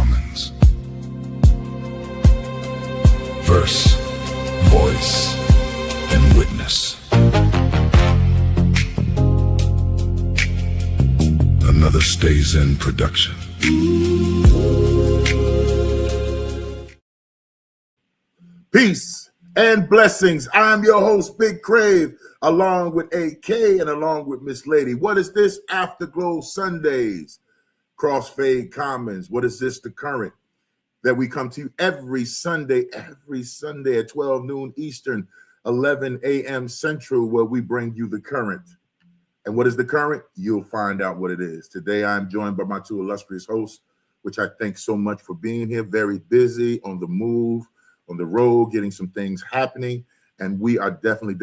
Commons. Verse, voice, and witness. Another Stays In production. Peace and blessings. I'm your host, Big Crave, along with AK and along with Miss Lady. What is this? Afterglow Sundays, Crossfade Commons. What is this? The current that we come to you every Sunday at 12 noon Eastern, 11 a.m. Central, where we bring you the current. And what is the current? You'll find out what it is. Today, I'm joined by my two illustrious hosts, which I thank so much for being here. Very busy, on the move, on the road, getting some things happening. And we are definitely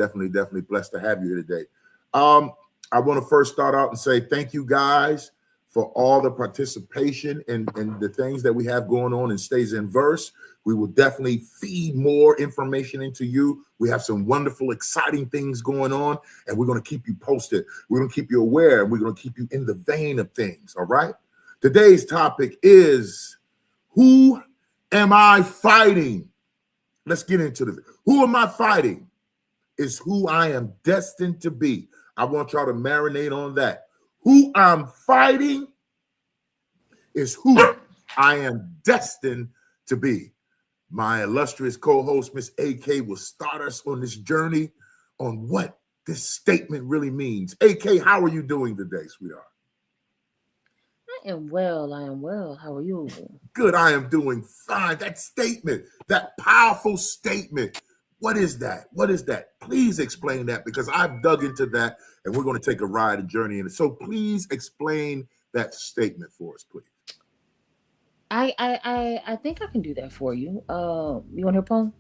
blessed to have you here today. I want to first start out and say thank you guys for all the participation and the things that we have going on in Stays In Verse. We will definitely feed more information into you. We have some wonderful, exciting things going on, and we're going to keep you posted. We're going to keep you aware, and we're going to keep you in the vein of things, all right? Today's topic is, who am I fighting? Let's get into this. Who am I fighting is who I am destined to be. I want y'all to marinate on that. Who I'm fighting is who I am destined to be. My illustrious co-host, Miss AK, will start us on this journey on what this statement really means. AK, how are you doing today, sweetheart? I am well. How are you? Good, I am doing fine. That statement, that powerful statement, what is that? What is that? Please explain that, because I've dug into that, and we're going to take a ride and journey in it. So please explain that statement for us, please. I think I can do that for you. You want her poem?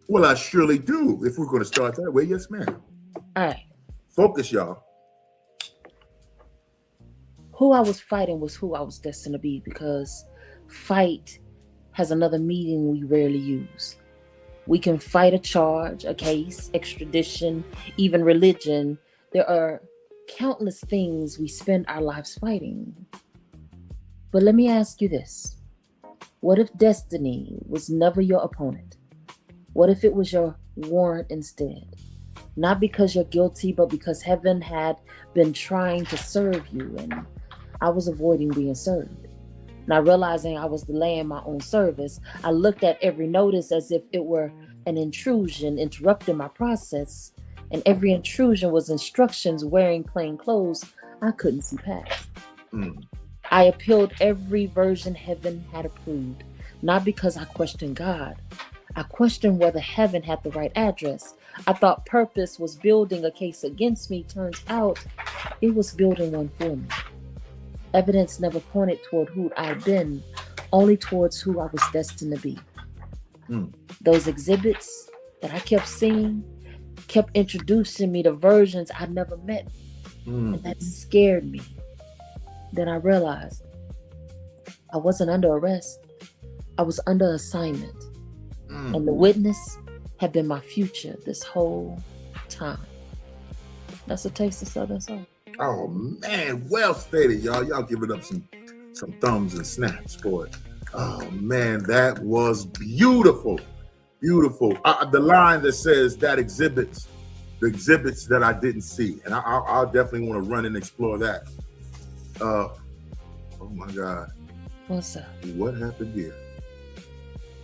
Well, I surely do. If we're going to start that way, yes, ma'am. All right. Focus, y'all. Who I was fighting was who I was destined to be, because fight has another meaning we rarely use. We can fight a charge, a case, extradition, even religion. There are countless things we spend our lives fighting. But let me ask you this. What if destiny was never your opponent? What if it was your warrant instead? Not because you're guilty, but because heaven had been trying to serve you, and I was avoiding being served. Now, realizing I was delaying my own service, I looked at every notice as if it were an intrusion, interrupting my process. And every intrusion was instructions wearing plain clothes I couldn't see past. I appealed every version heaven had approved, not because I questioned God. I questioned whether heaven had the right address. I thought purpose was building a case against me. Turns out it was building one for me. Evidence never pointed toward who I'd been, only towards who I was destined to be. Those exhibits that I kept seeing kept introducing me to versions I'd never met. And that scared me. Then I realized I wasn't under arrest. I was under assignment. And the witness had been my future this whole time. That's a taste of Southern Soul. Oh man, well stated, y'all. Y'all give it up some thumbs and snaps for it. Oh man, that was beautiful. Beautiful. The line that says that exhibits the exhibits that I didn't see. And I'll definitely want to run and explore that. Oh my God. What's up? What happened here?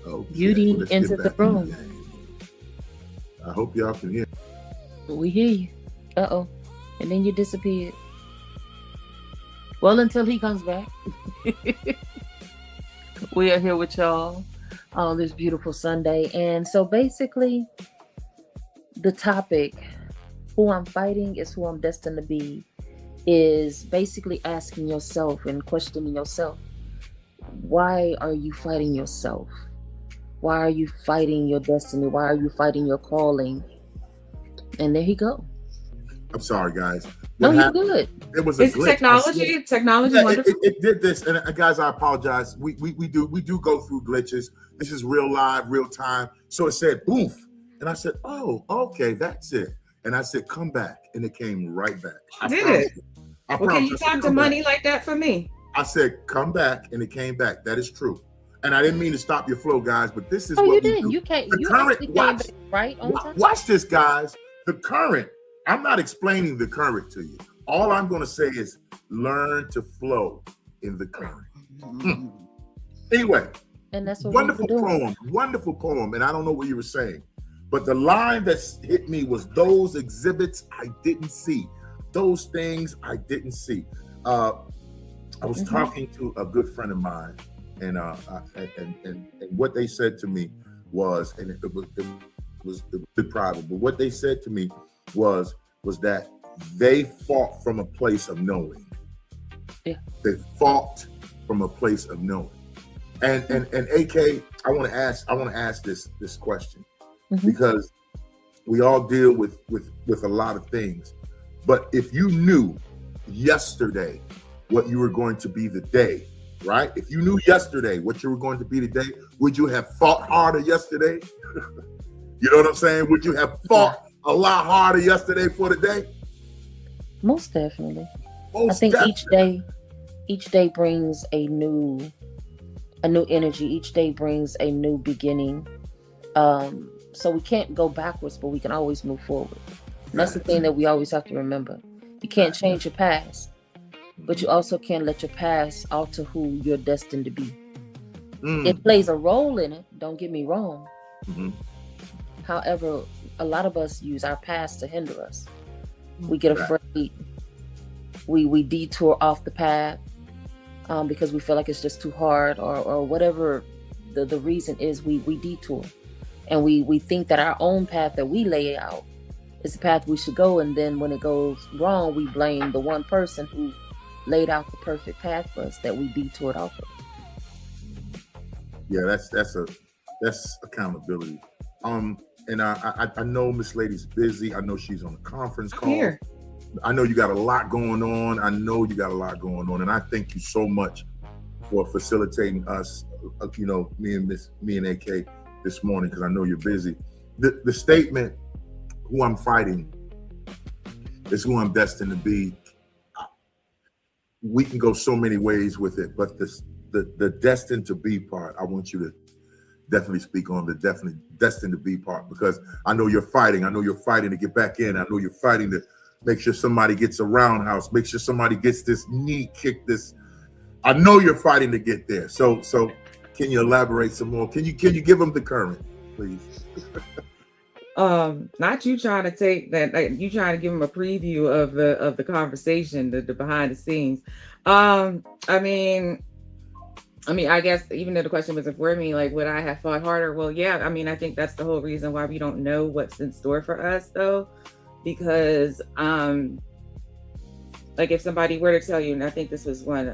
Oh, Beauty entered the room. I hope y'all can hear. We hear you. Uh-oh. And then you disappeared. Well, until he comes back. We are here with y'all on this beautiful Sunday. And so basically, the topic, who I'm fighting is who I'm destined to be, is basically asking yourself and questioning yourself. Why are you fighting yourself? Why are you fighting your destiny? Why are you fighting your calling? And there you go. I'm sorry, guys. No, you're good. It was a glitch. Technology. Yeah, Wonderful. it did this, and guys, I apologize. We do go through glitches. This is real live, real time. So it said boof, and I said, "Oh, okay, that's it." And I said, "Come back," and it came right back. Did it? Well, can you talk to money like that for me? I said, come back, and it came back. That is true. And I didn't mean to stop your flow, guys, but this is Oh, what you we didn't. do. You can't. The You current, actually came watch, back right on time. watch this, guys. The current, I'm not explaining the current to you. All I'm going to say is learn to flow in the current. Anyway, And that's what wonderful we're doing. poem. And I don't know what you were saying, but the line that hit me was those exhibits I didn't see. Those things I didn't see. I was talking to a good friend of mine, and what they said to me was, and it was private, but what they said to me was that they fought from a place of knowing. Yeah. They fought from a place of knowing. And AK, I want to ask this question, because we all deal with a lot of things. But if you knew yesterday what you were going to be today, right? If you knew yesterday what you were going to be today, would you have fought harder yesterday? You know what I'm saying? Would you have fought a lot harder yesterday for today? Most definitely. Most I think definitely. each day brings a new energy. Each day brings a new beginning. So we can't go backwards, but we can always move forward. And that's the thing that we always have to remember. You can't change your past, but you also can't let your past alter who you're destined to be. It plays a role in it, don't get me wrong. However, a lot of us use our past to hinder us. We get afraid. We detour off the path because we feel like it's just too hard, or whatever the reason is. We detour, and we think that our own path that we lay out is the path we should go, and then when it goes wrong, we blame the one person who laid out the perfect path for us that we detoured off of. Yeah, that's accountability. And I know Miss Lady's busy. I know she's on a conference call. Here. I know you got a lot going on. And I thank you so much for facilitating us, me and AK this morning, because I know you're busy. The statement, who I'm fighting is who I'm destined to be. We can go so many ways with it, but the destined to be part, I want you to definitely speak on the definitely destined to be part, because I know you're fighting. I know you're fighting to get back in. I know you're fighting to make sure somebody gets a roundhouse, make sure somebody gets this knee kick. I know you're fighting to get there. So can you elaborate some more? Can you give them the current, please? Not you trying to take that, like, you trying to give them a preview of the conversation, the behind the scenes. I mean, I guess even though the question wasn't for me, like, would I have fought harder? Well, yeah, I mean, I think that's the whole reason why we don't know what's in store for us, though, because like, if somebody were to tell you, and I think this was one,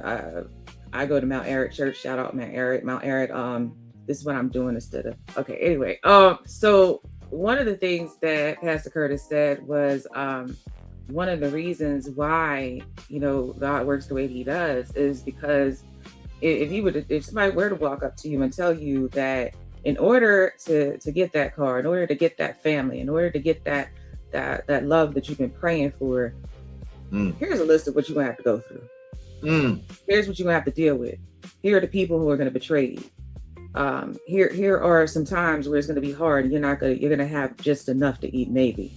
I go to Mount Eric Church, shout out Mount Eric, this is what I'm doing instead of, okay, anyway, so one of the things that Pastor Curtis said was, one of the reasons why, God works the way he does is because if somebody were to walk up to you and tell you that in order to get that car, in order to get that family, in order to get that love that you've been praying for, here's a list of what you're gonna have to go through. Here's what you're gonna have to deal with. Here are the people who are gonna betray you. Here are some times where it's gonna be hard, and you're gonna have just enough to eat, maybe.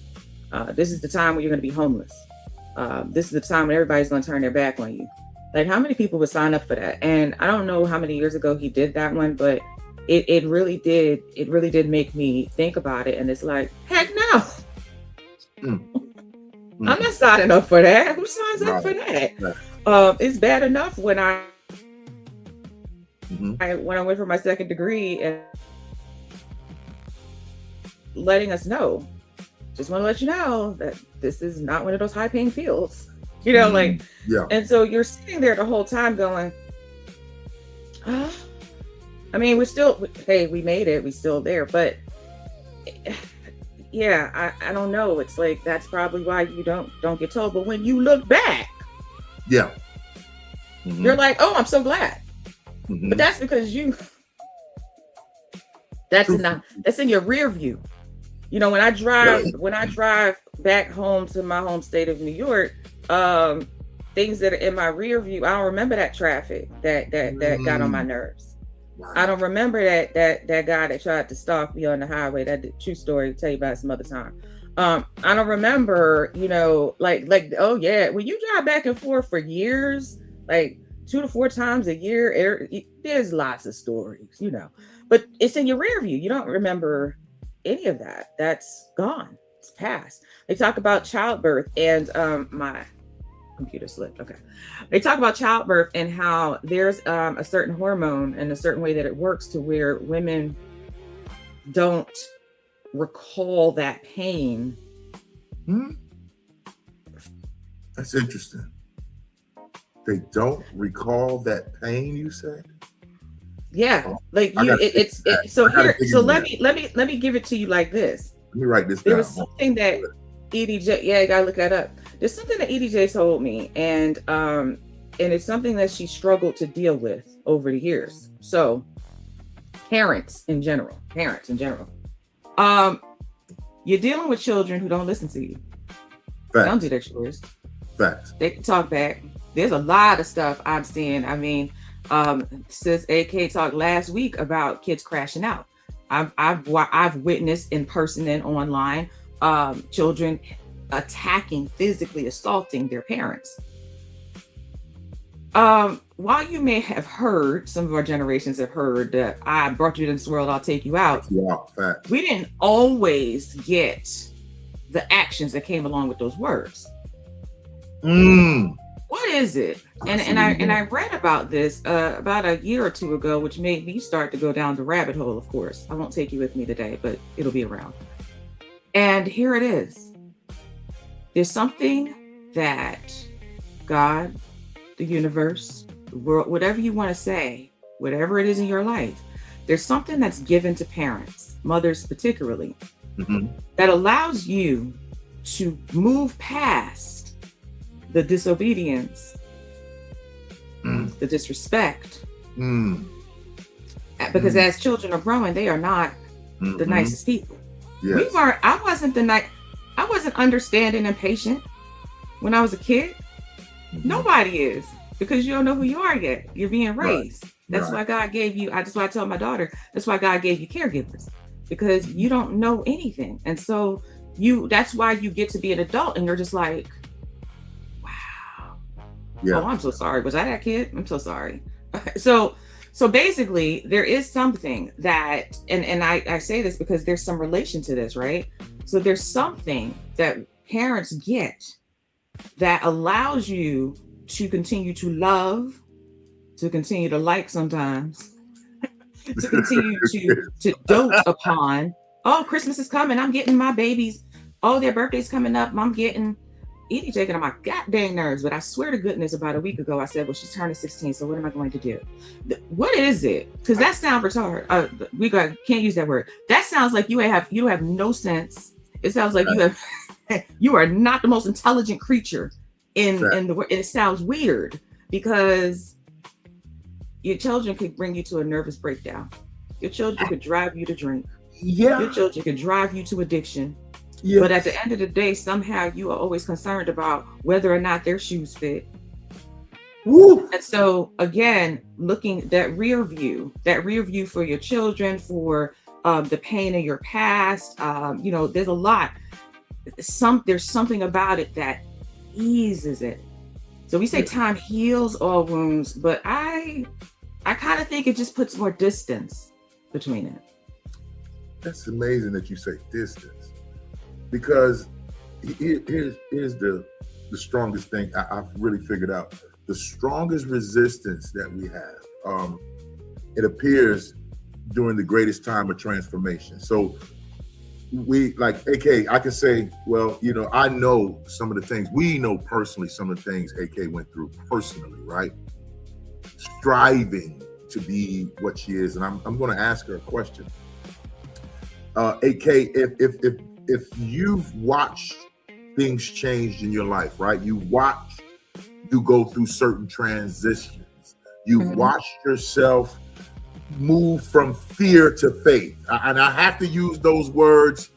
This is the time when you're gonna be homeless. This is the time when everybody's gonna turn their back on you. Like, how many people would sign up for that? And I don't know how many years ago he did that one, but it really did make me think about it. And it's like, heck no. I'm not signing up for that. Who signs up for that? It's bad enough when I went for my second degree, and letting us know, just want to let you know that this is not one of those high paying fields. Like, yeah. And so you're sitting there the whole time going, I mean, we made it, we still there, but yeah, I don't know. It's like, that's probably why you don't get told. But when you look back, yeah, you're like, oh, I'm so glad. But that's because that's in your rear view. When I drive back home to my home state of New York, things that are in my rear view. I don't remember that traffic that got on my nerves. Wow. I don't remember that guy that tried to stalk me on the highway. That true story. I'll tell you about some other time. I don't remember, like, oh yeah, when you drive back and forth for years, like 2 to 4 times a year, there's lots of stories, but it's in your rear view. You don't remember any of that. That's gone. It's past. They talk about childbirth, and my computer slipped. Okay. They talk about childbirth and how there's a certain hormone and a certain way that it works to where women don't recall that pain. That's interesting. They don't recall that pain, you said? Yeah, like let me give it to you like this. Let me write this down. There was something that EDJ, yeah, I gotta look that up. There's something that EDJ told me, and it's something that she struggled to deal with over the years. So parents in general, you're dealing with children who don't listen to you. Facts. Don't do their chores. Facts. They can talk back. There's a lot of stuff I'm seeing. I mean, Sis AK talked last week about kids crashing out. I've witnessed in person and online children attacking, physically assaulting their parents. While you may have heard, some of our generations have heard that I brought you to this world, I'll take you out. Yeah, facts. We didn't always get the actions that came along with those words. What is it? And I read about this about a year or two ago, which made me start to go down the rabbit hole. Of course, I won't take you with me today, but it'll be around. And here it is. There's something that God, the universe, the world, whatever you want to say, whatever it is in your life, there's something that's given to parents, mothers particularly, that allows you to move past the disobedience, the disrespect, because as children are growing, they are not the nicest people. Yes. I wasn't understanding and patient when I was a kid. Nobody is, because you don't know who you are yet. You're being raised. Right. That's why God gave you. That's why I tell my daughter. That's why God gave you caregivers, because you don't know anything, and so that's why you get to be an adult, and you're just like, yeah. Oh, I'm so sorry. Was I that kid? I'm so sorry. So basically, there is something that, and I say this because there's some relation to this, right? So there's something that parents get that allows you to continue to love, to continue to like sometimes, to continue to dote upon. Oh, Christmas is coming. I'm getting my babies. Oh, their birthday's coming up. I'm getting EDJ getting on my goddamn nerves, but I swear to goodness, about a week ago, I said, well, she's turning 16, so what am I going to do? What is it? Because that sounds retarded. Can't use that word. That sounds like you have no sense. It sounds like you are not the most intelligent creature in the world. It sounds weird because your children could bring you to a nervous breakdown. Your children could drive you to drink. Yeah. Your children could drive you to addiction. Yes. But at the end of the day, somehow you are always concerned about whether or not their shoes fit. Woo. And so again, looking that rear view for your children, for the pain of your past, there's a lot. There's something about it that eases it. So we say time heals all wounds, but I kind of think it just puts more distance between it. That's amazing that you say distance. Because here's the strongest thing I've really figured out. The strongest resistance that we have, it appears during the greatest time of transformation. So we, like AK, I can say, well, I know some of the things, we know personally some of the things AK went through personally, right? Striving to be what she is. And I'm going to ask her a question. AK, if you've watched things change in your life, right? You go through certain transitions. You've watched yourself move from fear to faith. And I have to use those words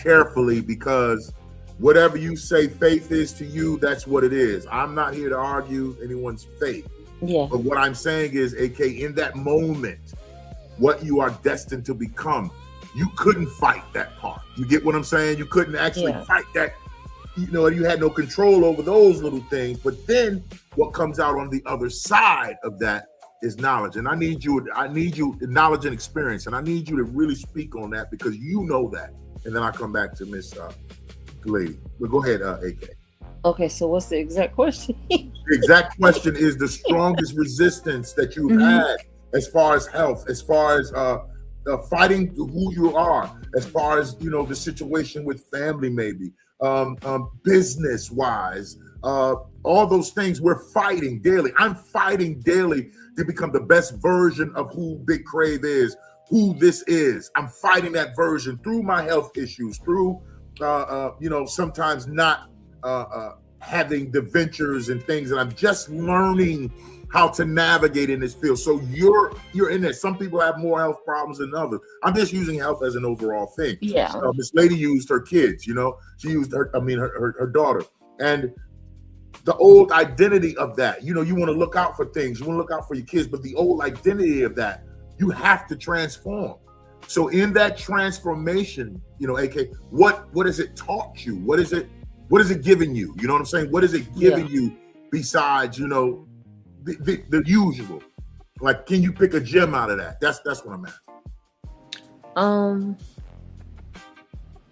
carefully because Whatever you say faith is to you, that's what it is. I'm not here to argue anyone's faith. Yeah. But what I'm saying is, AK, in that moment, what you are destined to become, you couldn't fight that part. You get what I'm saying? You couldn't actually fight that. You know, you had no control over those little things. But then what comes out on the other side of that is knowledge. And I need you knowledge and experience. And I need you to really speak on that because you know that. And then I'll come back to Miss Lady. But go ahead, AK. Okay, so what's the exact question? The exact question is the strongest resistance that you've had as far as health, as far as fighting who you are, as far as, you know, the situation with family, maybe, business wise, all those things we're fighting daily. I'm fighting daily to become the best version of who Big Crave is, who this is. I'm fighting that version through my health issues, through, you know, sometimes not having the ventures and things, and I'm just learning how to navigate in this field. So you're in there. Some people have more health problems than others. I'm just using health as an overall thing. Yeah. This lady used her kids, you know, she used her daughter, and the old identity of that, you know, you want to look out for things, you want to look out for your kids, but the old identity of that, you have to transform. So in that transformation, you know, AK, what has it taught you? What is it giving you? You know what I'm saying? What is it giving you besides, you know, the usual? Like, can you pick a gem out of that? That's what I'm asking.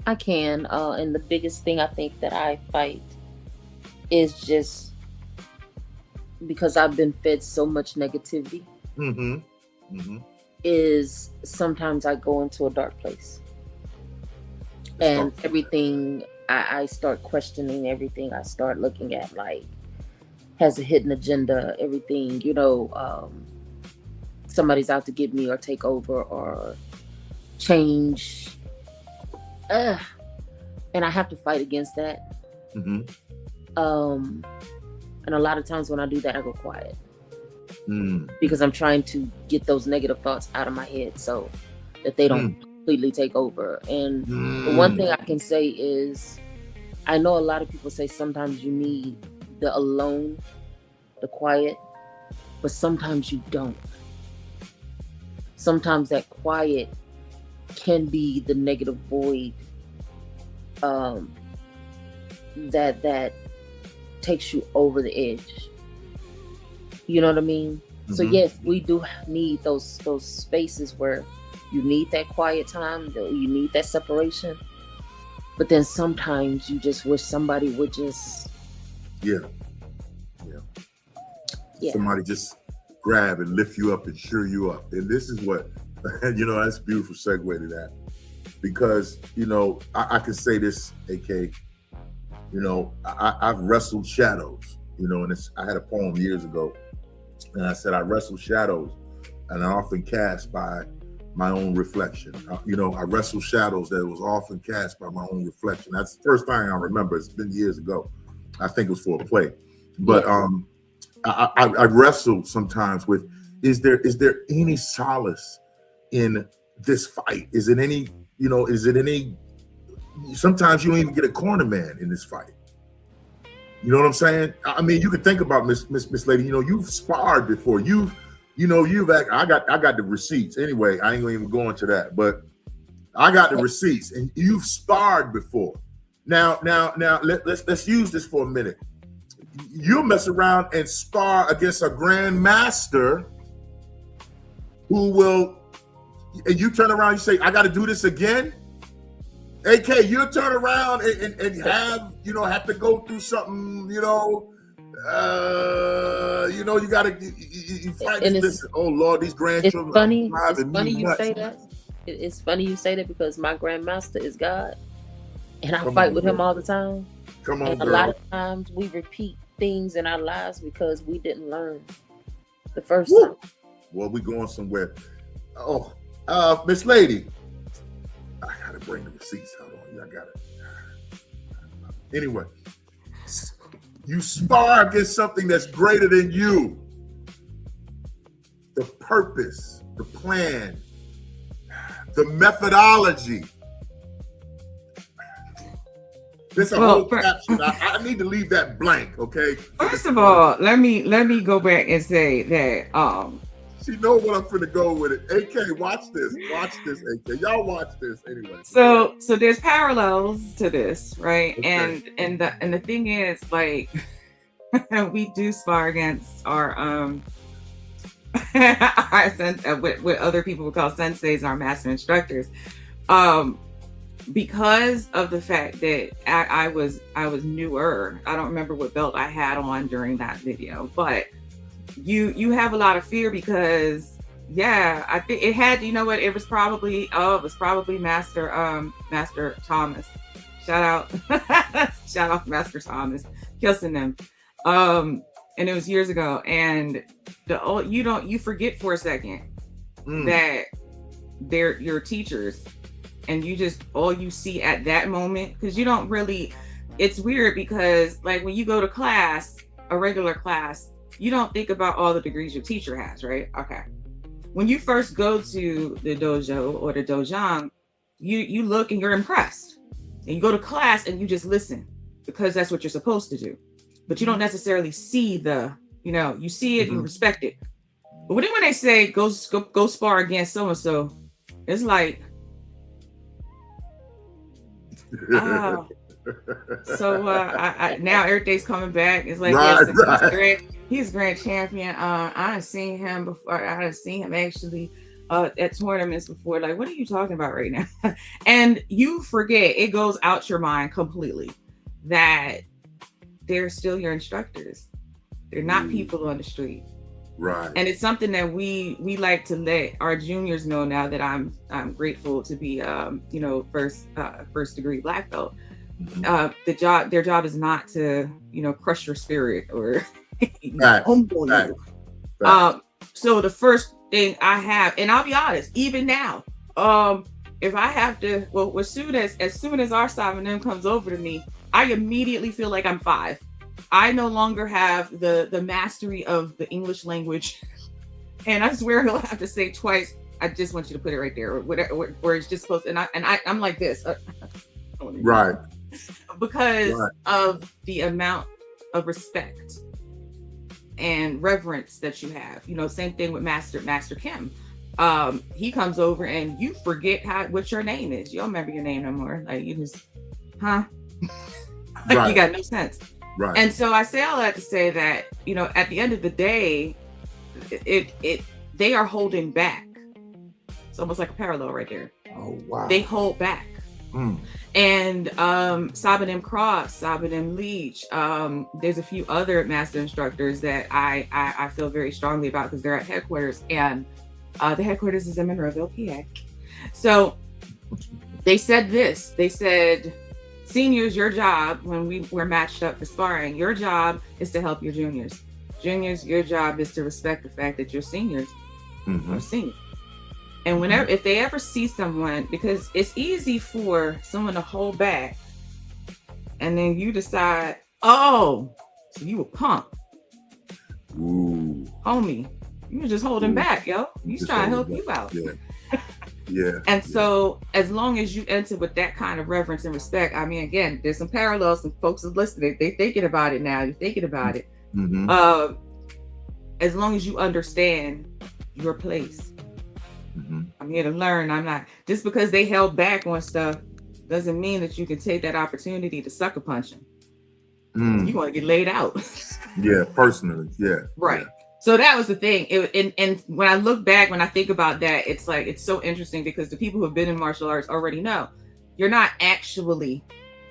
I can. And the biggest thing I think that I fight is just because I've been fed so much negativity. Is sometimes I go into a dark place. And everything, I start questioning everything. I start looking at, like, has a hidden agenda, everything, you know, somebody's out to get me or take over or change. And I have to fight against that. And a lot of times when I do that, I go quiet. Because I'm trying to get those negative thoughts out of my head so that they don't completely take over. And the one thing I can say is, I know a lot of people say sometimes you need the alone, the quiet, but sometimes you don't. Sometimes that quiet can be the negative void that takes you over the edge. You know what I mean? So yes, we do need those spaces where you need that quiet time, you need that separation. But then sometimes you just wish somebody would just somebody just grab and lift you up and cheer you up. And this is what, you know, that's a beautiful segue to that. Because, you know, I can say this, AK, you know, I've wrestled shadows, you know, and I had a poem years ago, and I said, I wrestle shadows, and I often cast by my own reflection. You know, I wrestle shadows that was often cast by my own reflection. That's the first time I remember. It's been years ago. I think it was for a play. But I wrestle sometimes with, is there any solace in this fight? Is it any, you know, sometimes you don't even get a corner man in this fight. You know what I'm saying? I mean, you could think about Miss Lady, you know, you've sparred before. I got the receipts. Anyway, I ain't gonna even go into that, but I got the receipts, and you've sparred before. Now, let's use this for a minute. You mess around and spar against a grandmaster who will, and you turn around, you say, I got to do this again. AK, you'll turn around and have to go through something, you gotta you fight this. Oh Lord, these grandchildren. It's funny you say that. It's funny you say that because my grandmaster is God, and I fight with him all the time. Come on, and a lot of times we repeat things in our lives because we didn't learn the first time. Well, we going somewhere. Oh, Miss Lady, I gotta bring the receipts. Hold on, I got it. Anyway, you spar against something that's greater than you. The purpose, the plan, the methodology. This a whole caption. I need to leave that blank, okay? First of all, let me go back and say that she know what I'm finna go with it. AK, watch this. Watch this, AK. Y'all watch this anyway. So there's parallels to this, right? Okay. And the thing is, like, we do spar against our what other people would call senseis, our master instructors, because of the fact that I was newer. I don't remember what belt I had on during that video, but you have a lot of fear because I think it had, you know what, it was probably Master Thomas. Shout out Master Thomas, kissing them. And it was years ago, and you forget for a second that they're your teachers, and you just, all you see at that moment, because you don't really, it's weird because like when you go to class, a regular class, you don't think about all the degrees your teacher has, right? Okay. When you first go to the dojo or the dojang, you look and you're impressed, and you go to class and you just listen because that's what you're supposed to do. But you don't necessarily see you see it and respect it. But when they say go spar against so and so, it's like, oh. So now everything's coming back. It's like, he's grand champion. I done seen him before. I done seen him actually at tournaments before. Like, what are you talking about right now? And you forget, it goes out your mind completely that they're still your instructors. They're not people on the street. Right. And it's something that we like to let our juniors know now that I'm grateful to be first degree black belt. Their job is not to crush your spirit or humble you. So the first thing I have, and I'll be honest, even now, if I have to, well, as soon as our side of them comes over to me, I immediately feel like I'm 5. I no longer have the mastery of the English language, and I swear he'll have to say twice, I just want you to put it right there, or whatever, or it's just supposed to, and I'm like this. Right. Because of the amount of respect and reverence that you have. Same thing with Master Kim. He comes over and you forget what your name is. You don't remember your name no more. Like, you just, like, you got no sense. Right. And so I say all that to say that, at the end of the day, they are holding back. It's almost like a parallel right there. Oh, wow. They hold back. And Sabanim Cross, Sabanim Leach, there's a few other master instructors that I feel very strongly about because they're at headquarters, and the headquarters is in Monroeville, PA. So they said this. They said, seniors, your job, when we were matched up for sparring, your job is to help your juniors. Juniors, your job is to respect the fact that your seniors are seniors. And whenever, if they ever see someone, because it's easy for someone to hold back, and then you decide, oh, so you a punk. Ooh. Homie, you were just holding back, yo. He's trying to help you out. Yeah. Yeah. And so as long as you enter with that kind of reverence and respect, I mean, again, there's some parallels, and folks are listening. They're thinking about it now. You're thinking about it. As long as you understand your place. I'm here to learn. I'm not, just because they held back on stuff doesn't mean that you can take that opportunity to sucker punch them. You want to get laid out. Yeah, personally. Yeah. Right. Yeah. So that was the thing. And when I look back, when I think about that, it's like, it's so interesting because the people who have been in martial arts already know you're not actually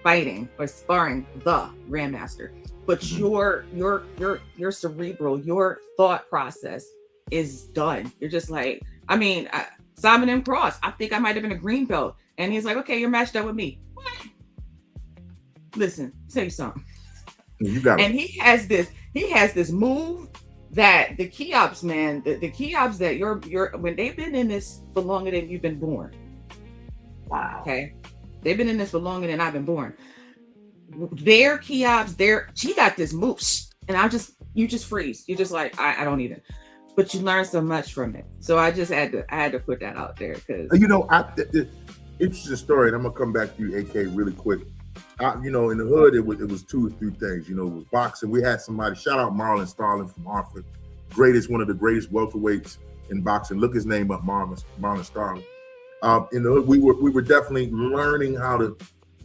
fighting or sparring the grandmaster, but your cerebral, your thought process is done. You're just like, I mean, Simon M. Cross, I think I might have been a green belt. And he's like, okay, you're matched up with me. What? Listen, tell you something. You got it. And he has this move that the Keops, man, the Keops that you're when they've been in this for longer than you've been born. Wow. Okay. They've been in this for longer than I've been born. Their Keops, she got this move, and you just freeze. You're just like, I don't even. But you learn so much from it. So I just had to put that out there because interesting story, and I'm gonna come back to you, AK, really quick. You know, in the hood, it was 2 or 3 things. You know, it was boxing. We had somebody, shout out Marlon Starling from Hartford, one of the greatest welterweights in boxing. Look his name up, Marlon Starling. In the hood, we were definitely learning how to,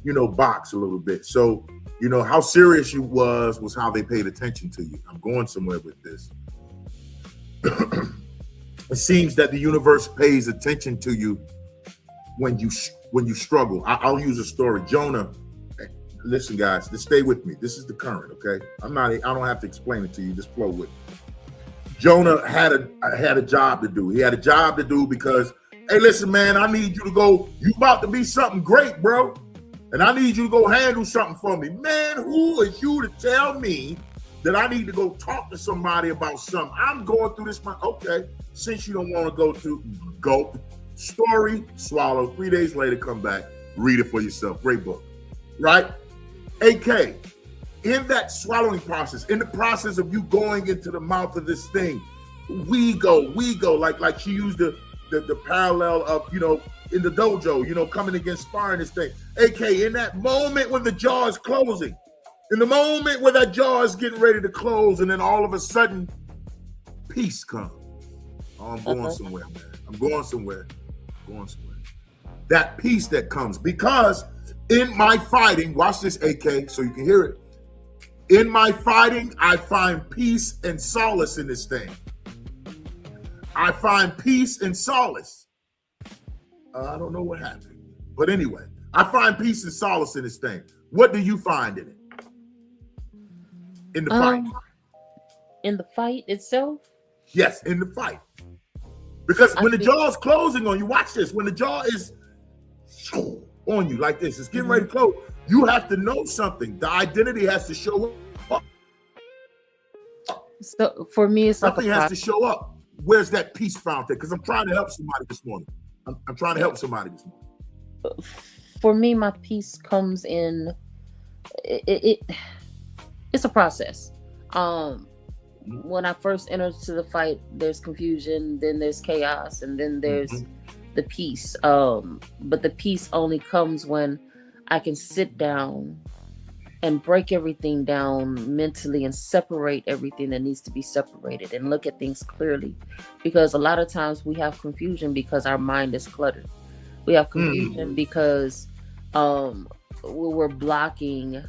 you know, box a little bit. So, you know, how serious you was how they paid attention to you. I'm going somewhere with this. It seems that the universe pays attention to you when you struggle. I'll use a story. Jonah, listen, guys, just stay with me. This is the current, okay? I don't have to explain it to you. Just flow with me. Jonah had a job to do. He had a job to do because, hey, listen, man, I need you to go. You about to be something great, bro. And I need you to go handle something for me. Man, who is you to tell me that I need to go talk to somebody about something? I'm going through this. Okay, since you don't want to go, story, swallow. 3 days later, come back, read it for yourself. Great book, right? AK, in that swallowing process, in the process of you going into the mouth of this thing, we go, like she used the parallel of, you know, in the dojo, you know, coming against sparring this thing. AK, in that moment when the jaw is closing, in the moment where that jaw is getting ready to close, and then all of a sudden, peace comes. Oh, I'm going somewhere, man. I'm going somewhere. That peace that comes, because in my fighting, watch this, AK, so you can hear it. In my fighting, I find peace and solace in this thing. I find peace and solace. I don't know what happened, but anyway, I find peace and solace in this thing. What do you find in it? In the fight? In the fight itself? Yes, in the fight. Because when the jaw is closing on you, watch this. When the jaw is on you like this, it's getting ready to close. You have to know something. The identity has to show up. So for me, it's something has to show up. Where's that peace fountain? Because I'm trying to help somebody this morning. I'm trying to help somebody this morning. For me, my peace comes in. It's a process. When I first entered to the fight, there's confusion, then there's chaos, and then there's the peace. But the peace only comes when I can sit down and break everything down mentally and separate everything that needs to be separated and look at things clearly. Because a lot of times we have confusion because our mind is cluttered. We have confusion because we're blocking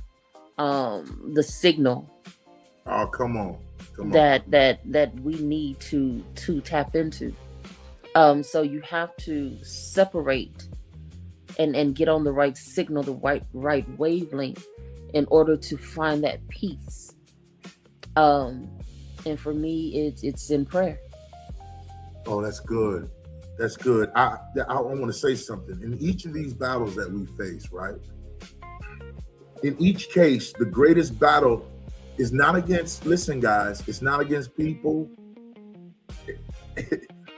the signal. Oh, come on. That we need to tap into. So you have to separate and get on the right signal, the right wavelength, in order to find that peace. And for me, it's in prayer. Oh, that's good. That's good. I want to say something. In each of these battles that we face, right? In each case, the greatest battle is not against, listen, guys, it's not against people.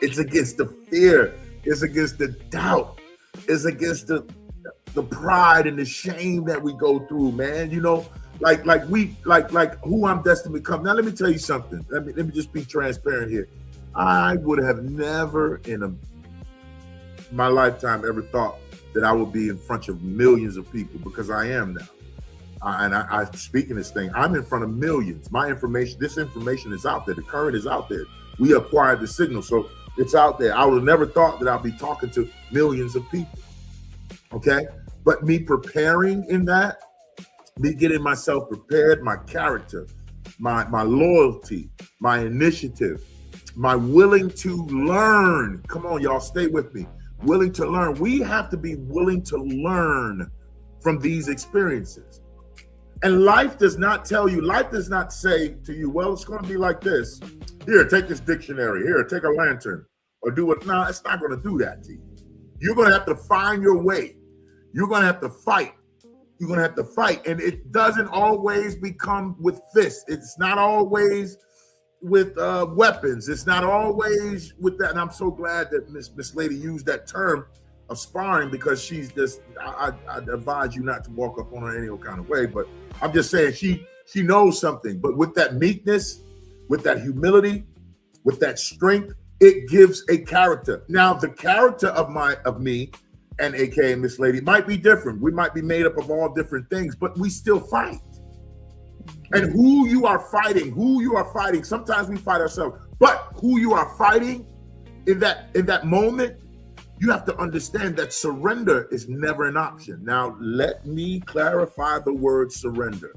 It's against the fear. It's against the doubt. It's against the pride and the shame that we go through, man. You know, like who I'm destined to become. Now, let me tell you something. Let me just be transparent here. I would have never in my lifetime ever thought that I would be in front of millions of people, because I am now. And I speaking this thing, I'm in front of millions. This information is out there. The current is out there. We acquired the signal, so it's out there. I would have never thought that I'd be talking to millions of people. Okay, but me preparing in that, me getting myself prepared, my character, my loyalty, my initiative, my willing to learn. Come on, y'all, stay with me. Willing to learn. We have to be willing to learn from these experiences. And life does not say to you, well, it's going to be like this. Here, take this dictionary. Here, take a lantern, or do it. No, it's not going to do that to you. You're going to have to find your way. You're going to have to fight. You're going to have to fight. And it doesn't always become with fists. It's not always with weapons. It's not always with that. And I'm so glad that Miss Lady used that term of sparring, because she's just, I advise you not to walk up on her any kind of way. But I'm just saying she knows something. But with that meekness, with that humility, with that strength, it gives a character. Now, the character of me and AK and Miss Lady might be different. We might be made up of all different things, but we still fight. And who you are fighting, sometimes we fight ourselves, but who you are fighting in that moment, you have to understand that surrender is never an option. Now, let me clarify the word surrender.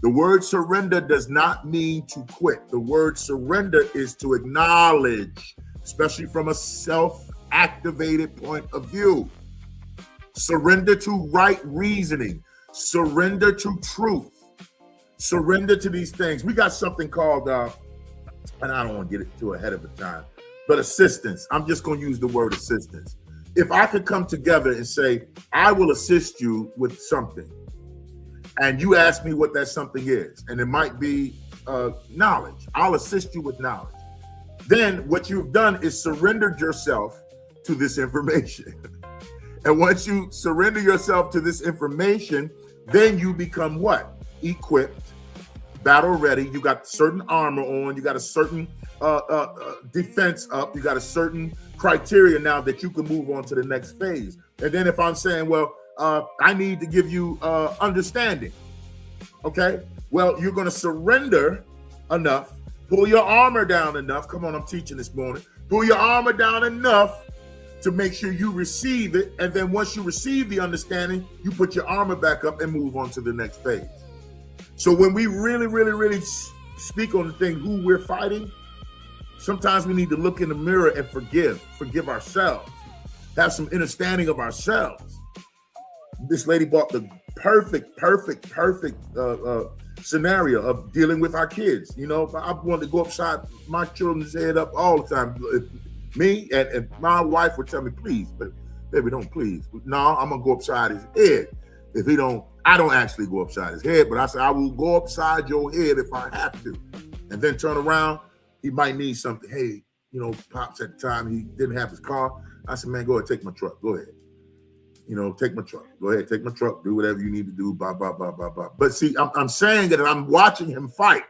The word surrender does not mean to quit. The word surrender is to acknowledge, especially from a self-activated point of view. Surrender to right reasoning. Surrender to truth. Surrender to these things. We got something called, and I don't want to get it too ahead of the time, but assistance. I'm just going to use the word assistance. If I could come together and say, I will assist you with something, and you ask me what that something is, and it might be knowledge. I'll assist you with knowledge. Then what you've done is surrendered yourself to this information. And once you surrender yourself to this information, then you become what? Equipped, battle ready. You got certain armor on. You got a certain defense up. You got a certain criteria now that you can move on to the next phase. And then if I'm saying, well, I need to give you understanding. Okay. Well, you're going to surrender enough, pull your armor down enough. Come on, I'm teaching this morning. Pull your armor down enough to make sure you receive it. And then once you receive the understanding, you put your armor back up and move on to the next phase. So when we really speak on the thing, who we're fighting, sometimes we need to look in the mirror and forgive ourselves, have some understanding of ourselves. This lady brought the perfect scenario of dealing with our kids. You know, I wanted to go upside my children's head up all the time. Me and my wife would tell me, please, but baby, don't please. No, I'm gonna go upside his head. If he don't, I don't actually go upside his head, but I said, I will go upside your head if I have to. And then turn around, he might need something. Hey, you know, Pops at the time, he didn't have his car. I said, man, go ahead, take my truck. Go ahead. You know, take my truck. Go ahead, take my truck. Do whatever you need to do, blah, blah, blah, blah, blah. But see, I'm saying that I'm watching him fight.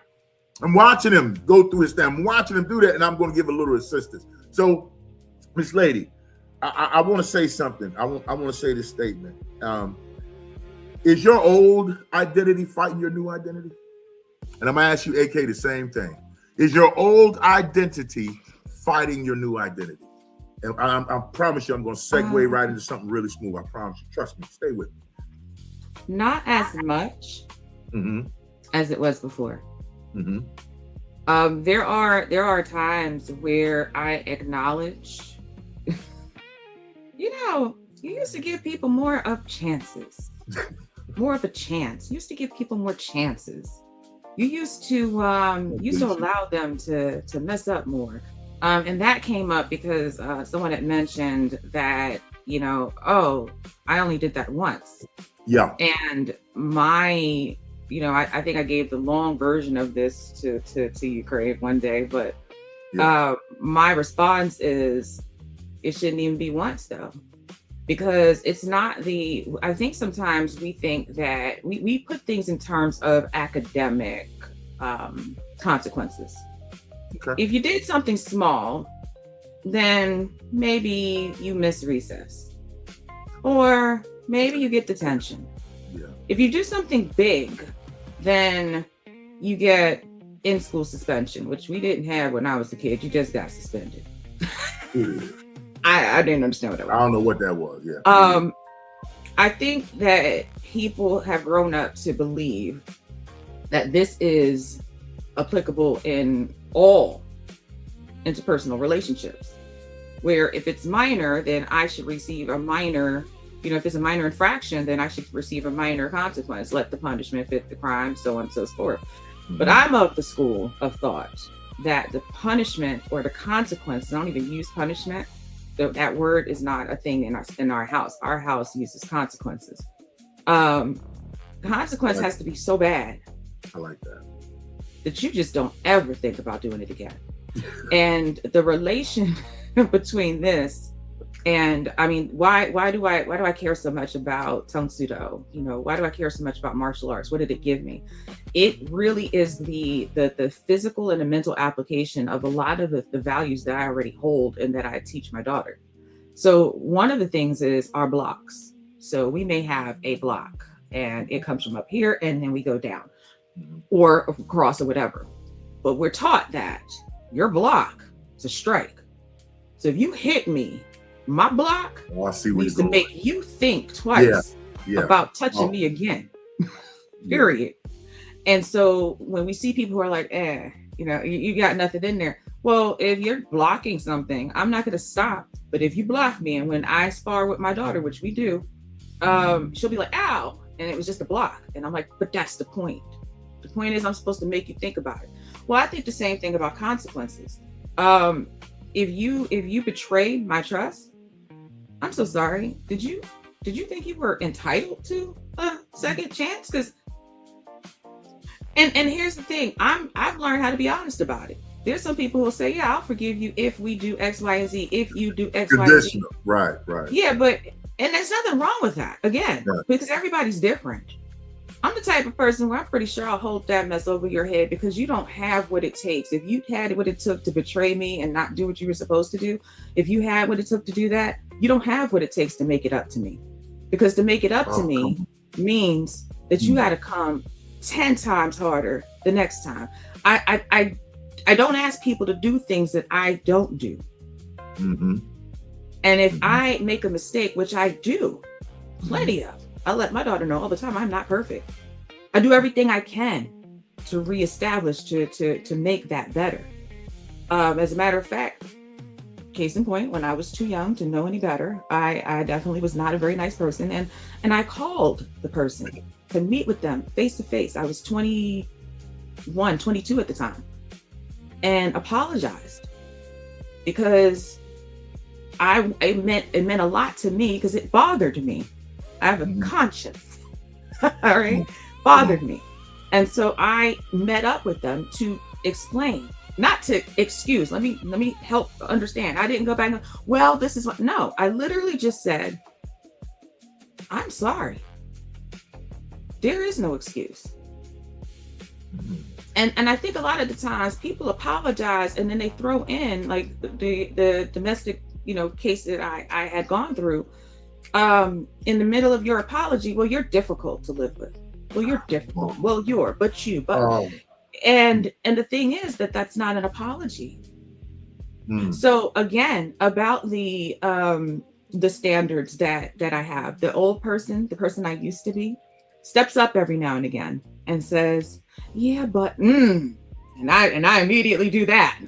I'm watching him go through his thing. I'm watching him do that, and I'm going to give a little assistance. So, Miss Lady, I want to say something. I want to say this statement. Is your old identity fighting your new identity? And I'm going to ask you, AK, the same thing. Is your old identity fighting your new identity? And I promise you, I'm going to segue right into something really smooth. I promise you. Trust me. Stay with me. Not as much as it was before. There are times where I acknowledge, you know, you used to give people more of chances, more of a chance. You used to give people more chances. You used to allow them to mess up more. And that came up because someone had mentioned that, you know, oh, I only did that once. Yeah. And my, you know, I think I gave the long version of this to you, Crave, one day, but my response is it shouldn't even be once though, because it's not I think sometimes we think that we put things in terms of academic consequences. Okay. If you did something small, then maybe you miss recess, or maybe you get detention. Yeah. If you do something big, then you get in-school suspension, which we didn't have when I was a kid. You just got suspended. I didn't understand what that was. I don't know what that was. Yeah. I think that people have grown up to believe that this is applicable in all interpersonal relationships, where if it's minor, then I should receive a minor, you know, if it's a minor infraction, then I should receive a minor consequence. Let the punishment fit the crime, so on and so forth. But I'm of the school of thought that the punishment or the consequence, I don't even use punishment. That word is not a thing in our house. Our house uses consequences. Consequence has to be so bad. I like that you just don't ever think about doing it again. And the relation between this and, I mean, why do I care so much about Tang Soo Do? You know, why do I care so much about martial arts? What did it give me? It really is the physical and the mental application of a lot of the values that I already hold and that I teach my daughter. So one of the things is our blocks. So we may have a block and it comes from up here and then we go down or across or whatever. But we're taught that your block is a strike. So if you hit me, my block needs to make you think twice about touching me again. Period. And so when we see people who are like, you got nothing in there. Well, if you're blocking something, I'm not going to stop. But if you block me, and when I spar with my daughter, which we do, she'll be like, ow. And it was just a block. And I'm like, but that's the point. The point is I'm supposed to make you think about it. Well, I think the same thing about consequences. If you betray my trust, I'm so sorry. Did you think you were entitled to a second chance? And here's the thing, I've learned how to be honest about it. There's some people who will say, yeah, I'll forgive you if we do X, Y, and Z, if you do X, Y, and Z. Right. Yeah, and there's nothing wrong with that, again, because everybody's different. I'm the type of person where I'm pretty sure I'll hold that mess over your head because you don't have what it takes. If you had what it took to betray me and not do what you were supposed to do, if you had what it took to do that, you don't have what it takes to make it up to me. Because to make it up to me means that you got to come 10 times harder the next time. I don't ask people to do things that I don't do. And if I make a mistake, which I do plenty of, I let my daughter know all the time I'm not perfect. I do everything I can to reestablish, to make that better. As a matter of fact, case in point, when I was too young to know any better, I definitely was not a very nice person. And I called the person to meet with them face to face. I was 21, 22 at the time, and apologized because it meant a lot to me because it bothered me. I have a conscience, all right, bothered me. And so I met up with them to explain, not to excuse. Let me help understand. I didn't go back and go, well, this is what, no, I literally just said, I'm sorry. There is no excuse. And I think a lot of the times people apologize and then they throw in like the domestic, case that I had gone through. In the middle of your apology, well, you're difficult to live with. Well, you're difficult. Well, and the thing is that's not an apology. So again, about the standards that I have, the old person, the person I used to be, steps up every now and again and says, yeah, but and I immediately do that.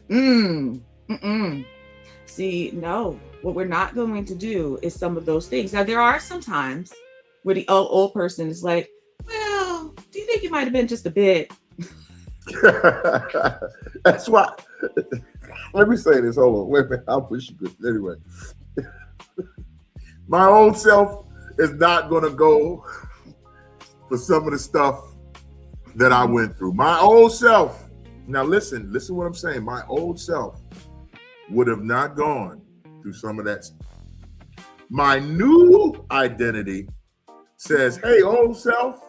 See, no. What we're not going to do is some of those things. Now, there are some times where the old person is like, well, do you think you might have been just a bit? That's why. Let me say this. Hold on. Wait a minute. I wish you could. Anyway. My old self is not going to go for some of the stuff that I went through. My old self. Now, listen what I'm saying. My old self would have not gone through some of that. My new identity says, hey, old self,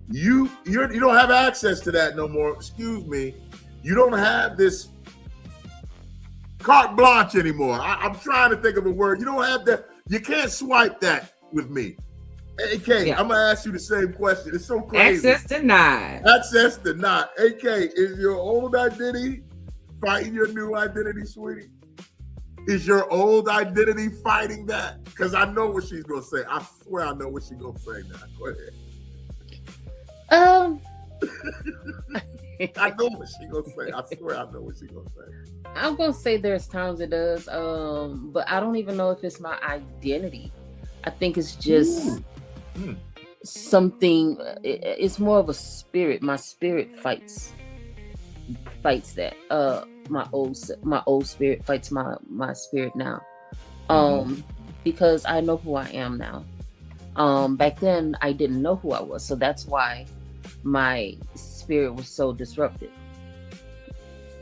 you don't have access to that no more. Excuse me. You don't have this carte blanche anymore. I'm trying to think of a word. You don't have that. You can't swipe that with me. AK, I'm going to ask you the same question. It's so crazy. Access denied. Access denied. AK, is your old identity fighting your new identity, sweetie? Is your old identity fighting that? Because I know what she's going to say. I swear I know what she's going to say now. Go ahead. I know what she's going to say. I swear I know what she's going to say. I'm going to say there's times it does, but I don't even know if it's my identity. I think it's just something, it's more of a spirit. My spirit fights that. My old spirit fights my spirit now. Because I know who I am now. Back then I didn't know who I was, so that's why my spirit was so disrupted.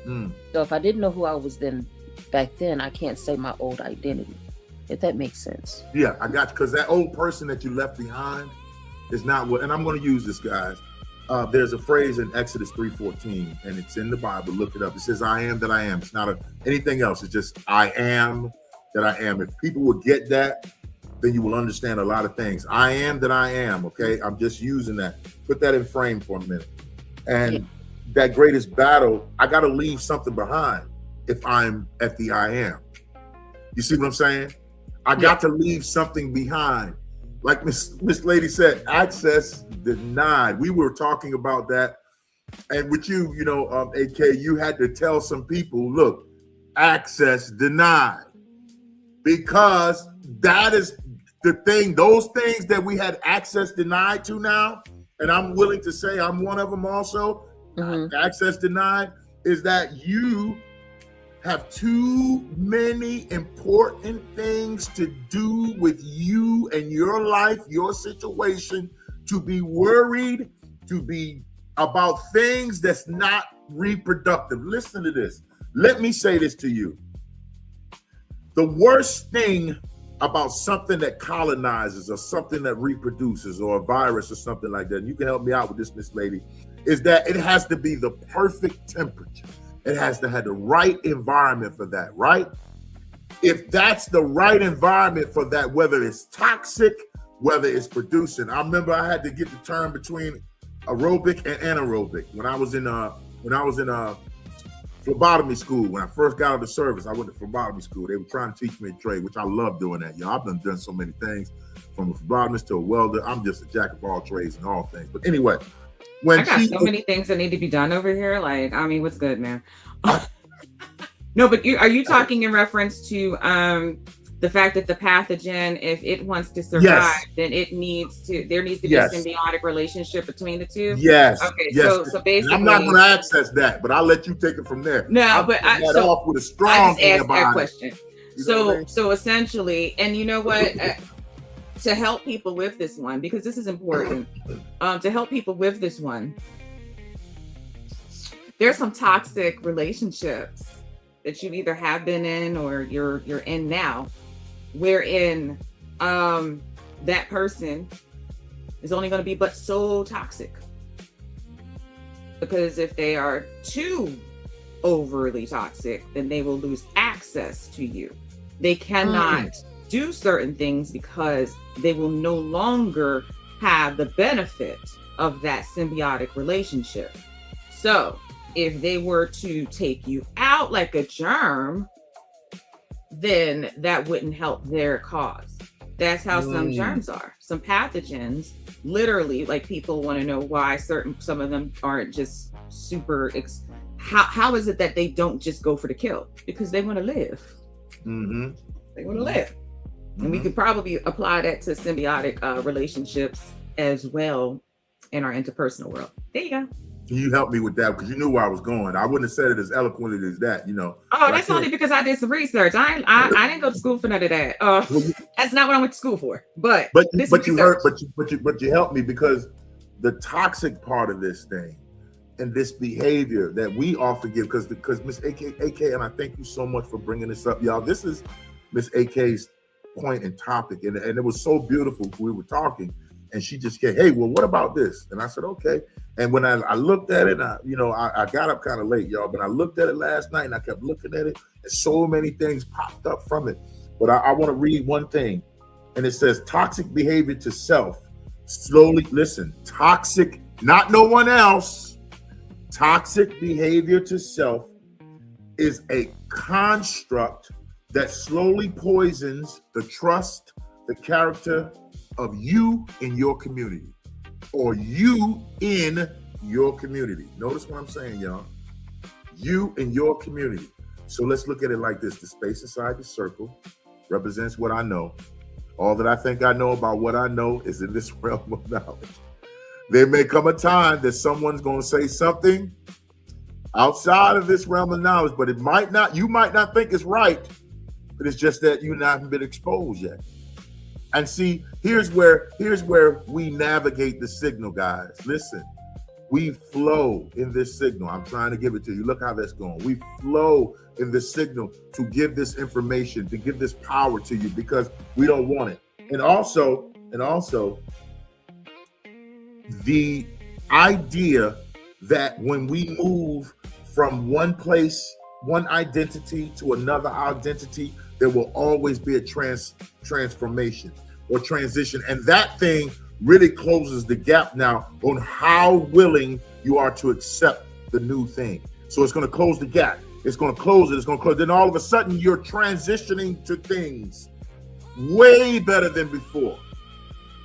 So if I didn't know who I was back then, I can't say my old identity, if that makes sense. Yeah, I got you, because that old person that you left behind is not what, and I'm going to use this, guys. There's a phrase in Exodus 3:14, and it's in the Bible. Look it up. It says, I am that I am. It's not anything else. It's just I am that I am. If people will get that, then you will understand a lot of things. I am that I am, okay? I'm just using that. Put that in frame for a minute. And that greatest battle, I got to leave something behind if I'm at the I am. You see what I'm saying? I got to leave something behind. Like Miss Lady said, access denied. We were talking about that. And with you, you know, AK, you had to tell some people, look, access denied. Because that is the thing, those things that we had access denied to now, and I'm willing to say I'm one of them also, access denied, is that you have too many important things to do with you and your life, your situation, to be worried, to be about things that's not reproductive. Listen to this. Let me say this to you. The worst thing about something that colonizes or something that reproduces or a virus or something like that, and you can help me out with this, Miss Lady, is that it has to be the perfect temperature. It has to have the right environment for that, right? If that's the right environment for that, whether it's toxic, whether it's producing. I remember I had to get the term between aerobic and anaerobic when I was in phlebotomy school. When I first got out of the service, I went to phlebotomy school. They were trying to teach me a trade, which I love doing that. Y'all, I've done so many things, from a phlebotomist to a welder. I'm just a jack of all trades and all things. But anyway, I got so many things that need to be done over here. Like, I mean, what's good, man? No, but are you talking in reference to the fact that the pathogen, if it wants to survive, then there needs to be a symbiotic relationship between the two? Yes. Okay, yes. So basically, I'm not going to access that, but I'll let you take it from there. No, but I just off with a strong asked that question. You know what I mean? So essentially, and you know what? To help people with this one, because this is important, to help people with this one, there's some toxic relationships that you either have been in or you're in now, wherein that person is only going to be but so toxic. Because if they are too overly toxic, then they will lose access to you. They cannot do certain things because they will no longer have the benefit of that symbiotic relationship. So if they were to take you out like a germ, then that wouldn't help their cause. That's how some germs are. Some pathogens, literally, like, people want to know why some of them aren't just super. How is it that they don't just go for the kill? Because they want to live. They want to live. And we could probably apply that to symbiotic relationships as well in our interpersonal world. There you go. You helped me with that because you knew where I was going. I wouldn't have said it as eloquently as that, you know. Oh, that's only because I did some research. I didn't go to school for none of that. That's not what I went to school for. But you helped me because the toxic part of this thing and this behavior that we often give, because Miss AK, and I thank you so much for bringing this up, y'all. This is Miss AK's point and topic, and it was so beautiful. We were talking, and she just said, "Hey, well, what about this?" And I said, "Okay." And when I looked at it, I got up kind of late, y'all, but I looked at it last night and I kept looking at it, and so many things popped up from it. But I want to read one thing, and it says, toxic behavior to self. Slowly, listen, toxic, not no one else. Toxic behavior to self is a construct that slowly poisons the trust, the character of you in your community. Or you in your community. Notice what I'm saying, y'all. You in your community. So let's look at it like this. The space inside the circle represents what I know. All that I think I know about what I know is in this realm of knowledge. There may come a time that someone's going to say something outside of this realm of knowledge, but it might not, you might not think it's right, but it's just that you haven't been exposed yet. And see, here's where we navigate the signal, guys. Listen, we flow in this signal. I'm trying to give it to you. Look how that's going. We flow in this signal to give this information, to give this power to you, because we don't want it. And also, the idea that when we move from one place, one identity to another identity, there will always be a transformation or transition. And that thing really closes the gap now on how willing you are to accept the new thing. So it's going to close the gap. It's going to close it. It's going to close. Then all of a sudden you're transitioning to things way better than before.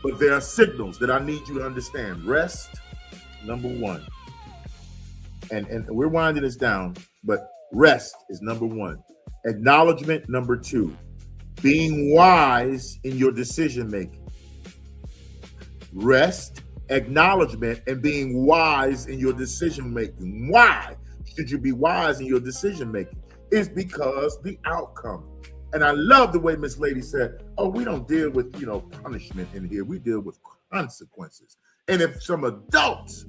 But there are signals that I need you to understand. Rest, number one. And we're winding this down, but rest is number one. Acknowledgement, number two. Being wise in your decision making. Rest, acknowledgement, and being wise in your decision making. Why should you be wise in your decision making? It's because the outcome. And I love the way Miss Lady said, oh, we don't deal with, punishment in here. We deal with consequences. And if some adults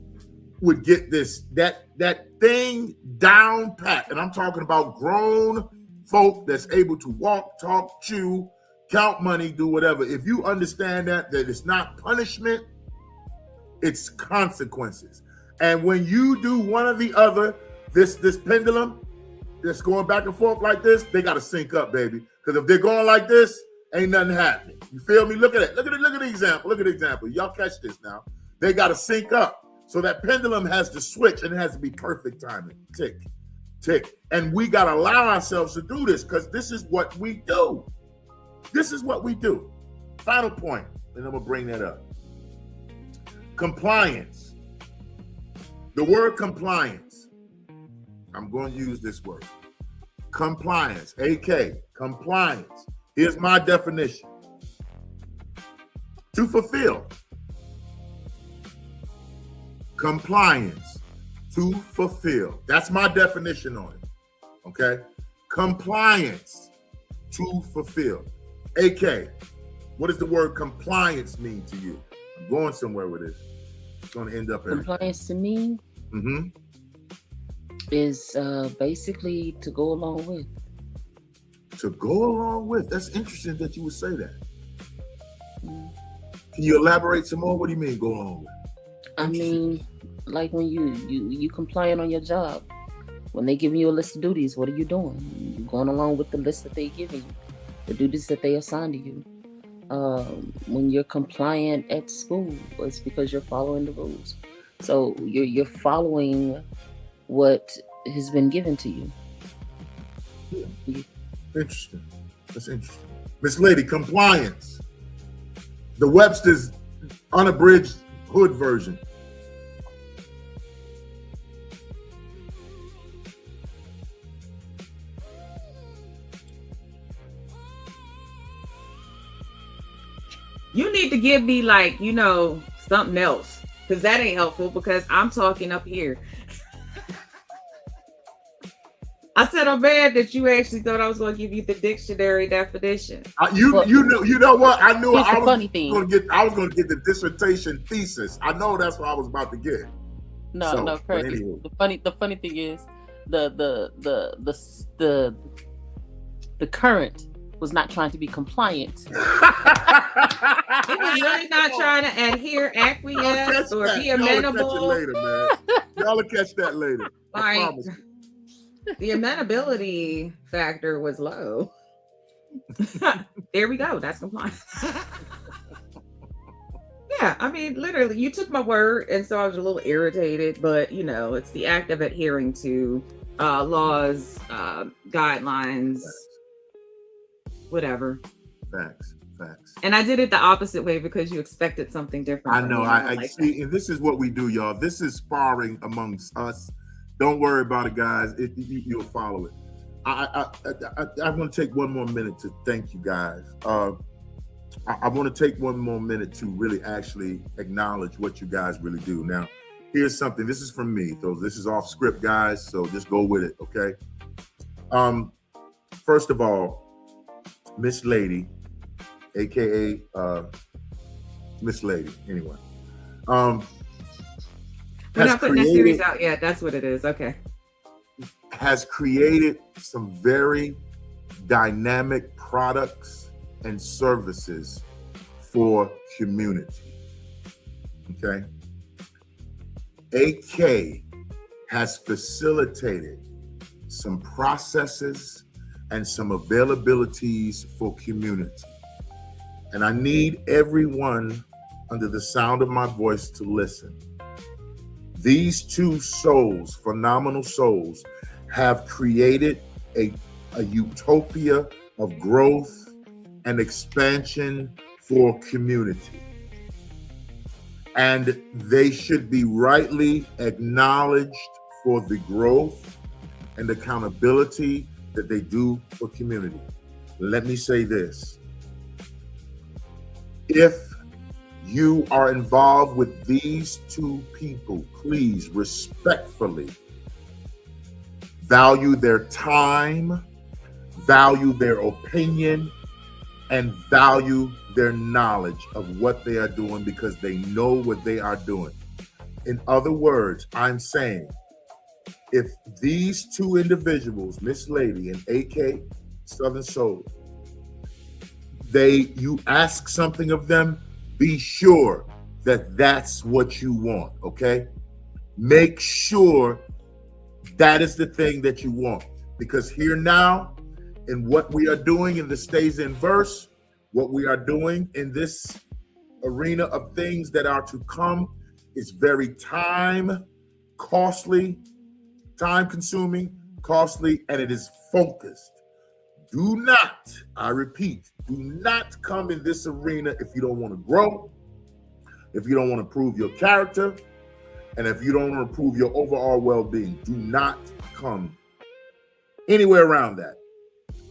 would get that thing down pat, and I'm talking about grown folk that's able to walk, talk, chew, count money, do whatever. If you understand that it's not punishment, it's consequences. And when you do one or the other, this pendulum that's going back and forth like this, they got to sync up, baby. Because if they're going like this, ain't nothing happening. You feel me? Look at it. Look at the example. Look at the example. Y'all catch this now. They got to sync up. So that pendulum has to switch and it has to be perfect timing. Tick, tick. And we got to allow ourselves to do this because this is what we do. This is what we do. Final point, and I'm going to bring that up. Compliance. The word compliance. I'm going to use this word. Compliance, AK, compliance. Here's my definition. To fulfill. Compliance, to fulfill. That's my definition on it, okay? Compliance, to fulfill. AK, what does the word compliance mean to you? I'm going somewhere with this. It's going to end up everything. Compliance to me is basically to go along with. To go along with. That's interesting that you would say that. Can you elaborate some more? What do you mean go along with? I mean, like when you compliant on your job, when they give you a list of duties, what are you doing? You're going along with the list that they give you, the duties that they assign to you. When you're compliant at school, it's because you're following the rules. So you're following what has been given to you. Yeah. Interesting. That's interesting. Miss Lady, compliance. The Webster's unabridged hood version. You need to give me something else, because that ain't helpful because I'm talking up here. I said I'm mad that you actually thought I was going to give you the dictionary definition. You know what? I knew I was funny thing. going to get the dissertation thesis. I know that's what I was about to get. No, Craig. Anyway. The funny thing is the current was not trying to be compliant. He was really not trying to adhere, acquiesce, or be amenable. Y'all will catch that later. I promise. The amenability factor was low. There we go. That's compliance. Yeah, I mean, literally, you took my word, and so I was a little irritated, but, it's the act of adhering to laws, guidelines, whatever. Facts. And I did it the opposite way because you expected something different. I know. I see, and this is what we do, y'all. This is sparring amongst us. Don't worry about it, guys. You'll follow it. I want to take one more minute to thank you guys. I want to take one more minute to really actually acknowledge what you guys really do. Now, here's something. This is from me. So this is off script, guys. So just go with it, okay? First of all, Miss Lady, aka Miss Lady. Anyway, we're not putting that series out yet. That's what it is. Okay. Has created some very dynamic products and services for community. Okay. AK has facilitated some processes and some availabilities for community. And I need everyone under the sound of my voice to listen. These two souls, phenomenal souls, have created a utopia of growth and expansion for community. And they should be rightly acknowledged for the growth and accountability that they do for community. Let me say this. If you are involved with these two people, please respectfully value their time, value their opinion, and value their knowledge of what they are doing, because they know what they are doing. In other words, I'm saying, if these two individuals, Miss Lady and AK Southern Soul, you ask something of them, be sure that that's what you want, okay? Make sure that is the thing that you want, because here now, in what we are doing in the Stays in Verse, what we are doing in this arena of things that are to come is very costly, time-consuming, costly, and it is focused. Do not, I repeat, do not come in this arena if you don't want to grow, if you don't want to prove your character, and if you don't want to prove your overall well-being. Do not come anywhere around that,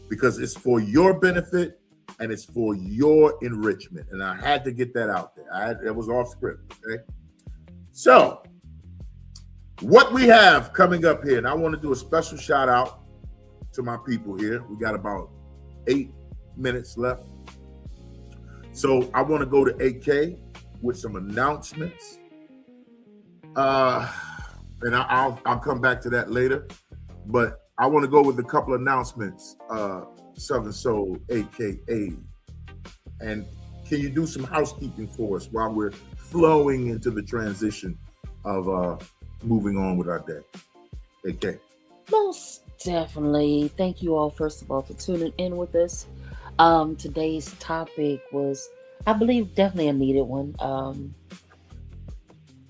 because it's for your benefit and it's for your enrichment. And I had to get that out there. It was off script, okay? So, what we have coming up here, and I want to do a special shout out to my people here. We got about 8 minutes left. So I want to go to AK with some announcements. And I'll come back to that later. But I want to go with a couple announcements, Southern Soul, AKA. And can you do some housekeeping for us while we're flowing into the transition of moving on with our day? AK. Most definitely. Thank you all, first of all, for tuning in with us. Today's topic was, I believe, definitely a needed one.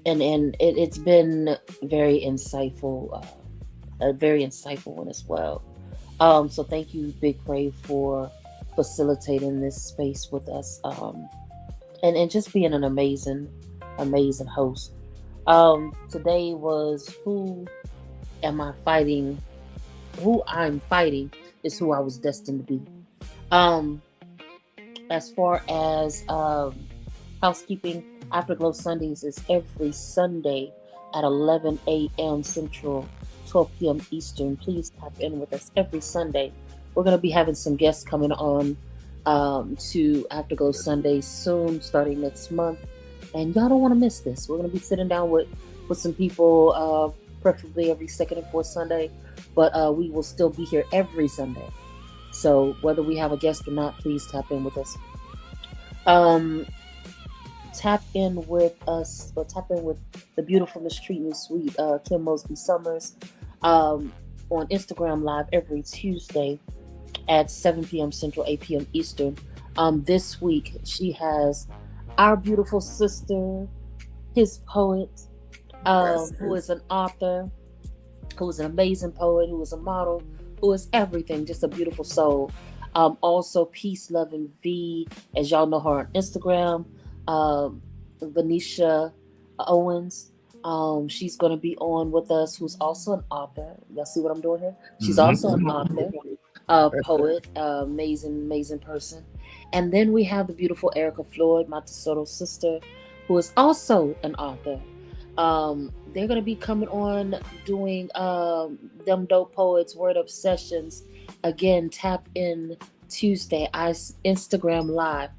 And it's been very insightful, a very insightful one as well. So thank you, Big Crave, for facilitating this space with us, and just being an amazing host. Today was who I'm fighting is who I was destined to be. As far as housekeeping, Afterglow Sundays is every Sunday at 11 a.m. Central, 12 p.m. Eastern. Please tap in with us every Sunday. We're going to be having some guests coming on to Afterglow Sundays soon, starting next month. And y'all don't want to miss this. We're going to be sitting down with some people, preferably every second and fourth Sunday. But we will still be here every Sunday. So whether we have a guest or not, please tap in with us. Tap in with us, or tap in with the beautiful Miss Treat Me Sweet, Kim Mosby Summers, on Instagram Live every Tuesday at 7 p.m. Central, 8 p.m. Eastern. This week, she has our beautiful sister, his poet, who is an author, who is an amazing poet, who is a model, who is everything, just a beautiful soul. Also, Peace, Love, and V, as y'all know her on Instagram. Venetia Owens, she's going to be on with us, who's also an author. Y'all see what I'm doing here? She's also an author, poet, amazing person. And then we have the beautiful Erica Floyd, my Tesoro sister, who is also an author. They're going to be coming on doing Them Dope Poets Word Up Sessions. Again, tap in Tuesday, Instagram Live.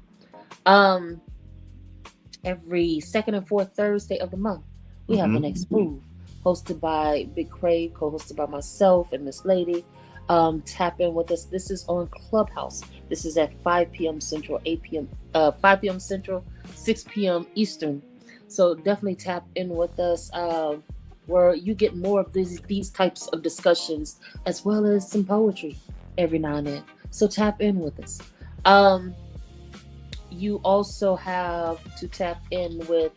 Every second and fourth Thursday of the month, we have the next move, hosted by Big Crave, co-hosted by myself and Miss Lady. Tap in with us. This is on Clubhouse. This is at 5 p.m. Central, 5 p.m. Central, 6 p.m. Eastern. So definitely tap in with us, where you get more of these types of discussions, as well as some poetry. every now and then. So tap in with us. You also have to tap in with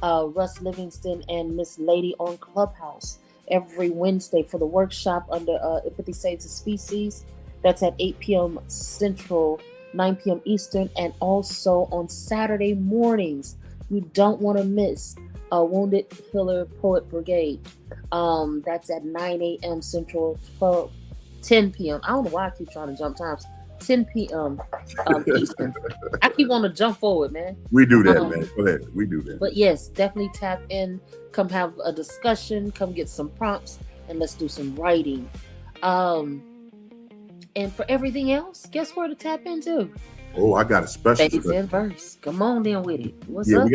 Russ Livingston and Miss Lady on Clubhouse every Wednesday for the workshop under Empathy Saves the Species. That's at 8 p.m. Central, 9 p.m. Eastern, and also on Saturday mornings. You don't want to miss Wounded Healer Poet Brigade. That's at 9 a.m. Central, 10 p.m. I don't know why I keep trying to jump times. 10 p.m. Eastern. I keep wanting to jump forward, man. We do that, man. Go ahead. We do that. But yes, definitely tap in. Come have a discussion. Come get some prompts, and let's do some writing. And for everything else, guess where to tap into? Oh, I got a special. Phase and verse. Come on then with it. What's up?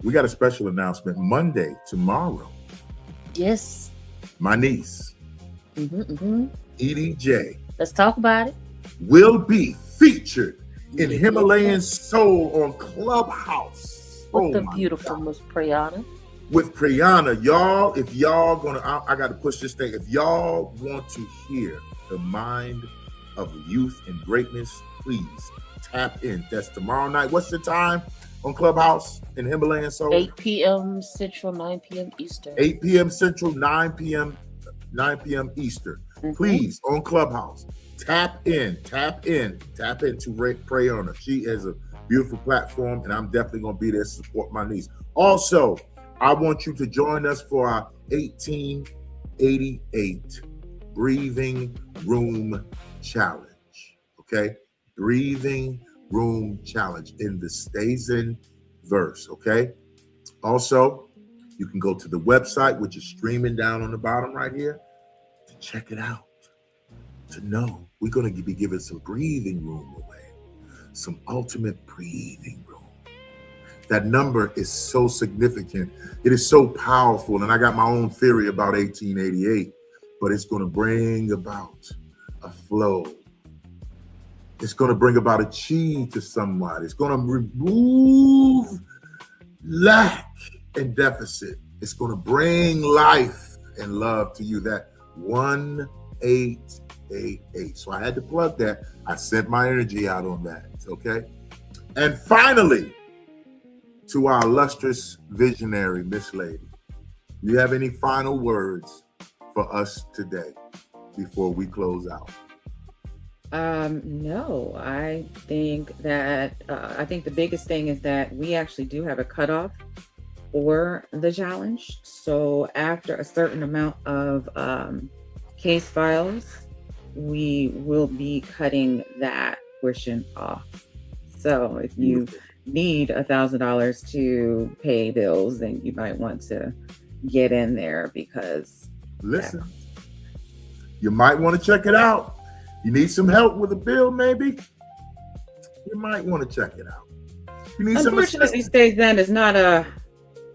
We got a special announcement Monday, tomorrow. Yes. My niece, Edie J. Let's talk about it. Will be featured in Himalayan Soul on Clubhouse. With the beautiful Miss Priyana. With Priyana, y'all, if y'all gonna, I got to push this thing. If y'all want to hear the mind of youth and greatness, please tap in. That's tomorrow night. What's the time on Clubhouse in Himalayan Soul? 8 p.m. Central, 9 p.m. Eastern. 8 p.m. Central, 9 p.m. Eastern. Please, on Clubhouse, tap in to Priyana. She is a beautiful platform, and I'm definitely going to be there to support my niece. Also, I want you to join us for our 1888 Breathing Room Challenge. Okay? Breathing Room Challenge in the Stays in verse. Okay? Also, you can go to the website, which is streaming down on the bottom right here, to check it out. To know we're going to be giving some breathing room away, some ultimate breathing room. That number is so significant. It is so powerful. And I got my own theory about 1888, but it's going to bring about a flow. It's going to bring about a chi to somebody. It's going to remove lack and deficit. It's going to bring life and love to you. That 1888. So I had to plug that. I sent my energy out on that. Okay. And finally, to our illustrious visionary, Miss Lady, do you have any final words for us today before we close out? No, I think that I think the biggest thing is that we actually do have a cutoff for the challenge. So after a certain amount of case files, we will be cutting that portion off. So if you need $1,000 to pay bills, then you might want to get in there, because listen, you might want to check it out. You need some help with a bill, maybe? You might want to check it out. You need Unfortunately, Stays Then is not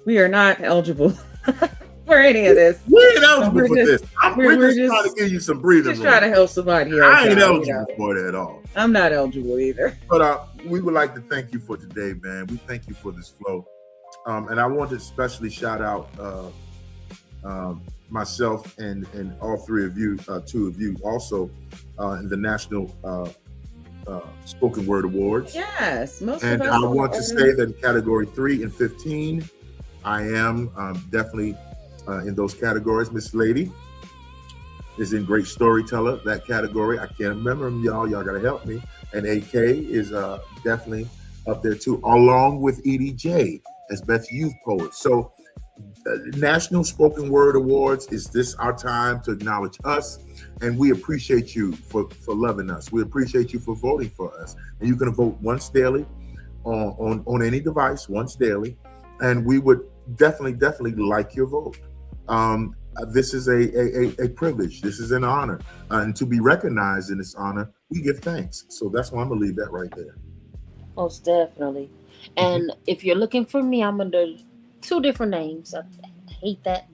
we are not eligible for any of this. We ain't eligible for this. We're just trying to give you some breathing room. Just trying to help somebody else. I ain't eligible for that at all. I'm not eligible either. But we would like to thank you for today, man. We thank you for this flow. And I want to especially shout out myself and all three of you, two of you also in the National Spoken Word Awards. Yes. And I want to say that in category 3 and 15, I am definitely in those categories. Miss Lady is in Great Storyteller, that category. I can't remember them, y'all. Y'all got to help me. And AK is definitely up there too, along with Edie J as Best Youth Poet. So National Spoken Word Awards, is this our time to acknowledge us? And we appreciate you for loving us. We appreciate you for voting for us. And you can vote once daily on any device, once daily. And we would definitely like your vote. This is a privilege. This is an honor. And to be recognized in this honor, we give thanks. So that's why I'm going to leave that right there. Most definitely. And if you're looking for me, I'm under 2 different names. I hate that,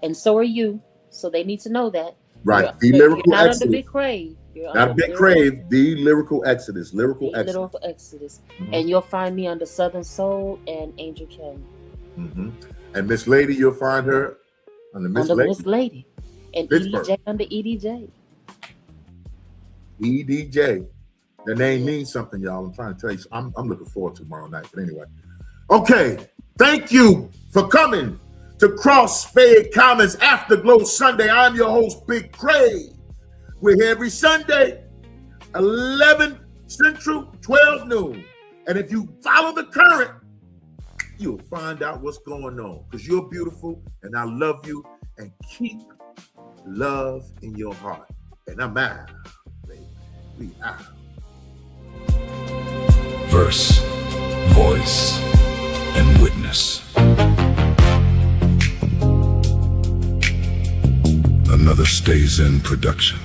and so are you. So they need to know that. Right. You're Lyrical not Exodus. under Big Crave. Not Big Crave, the Lyrical Exodus. Lyrical Exodus. And you'll find me under Southern Soul and Angel Kelly. And Miss Lady, you'll find her under Miss Lady. And Edie J under Edie J. EDJ. The name means something, y'all. I'm trying to tell you. I'm looking forward to tomorrow night. But anyway. Okay. Thank you for coming to Crossfade Commons Afterglow Sunday. I'm your host, Big Crave. We're here every Sunday, 11 Central, 12 noon. And if you follow the current, you'll find out what's going on, because you're beautiful and I love you, and keep love in your heart. And I'm out, baby. We out. Verse, voice, and witness. Another Stays In production.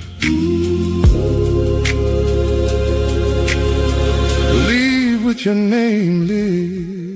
Leave with your name, live.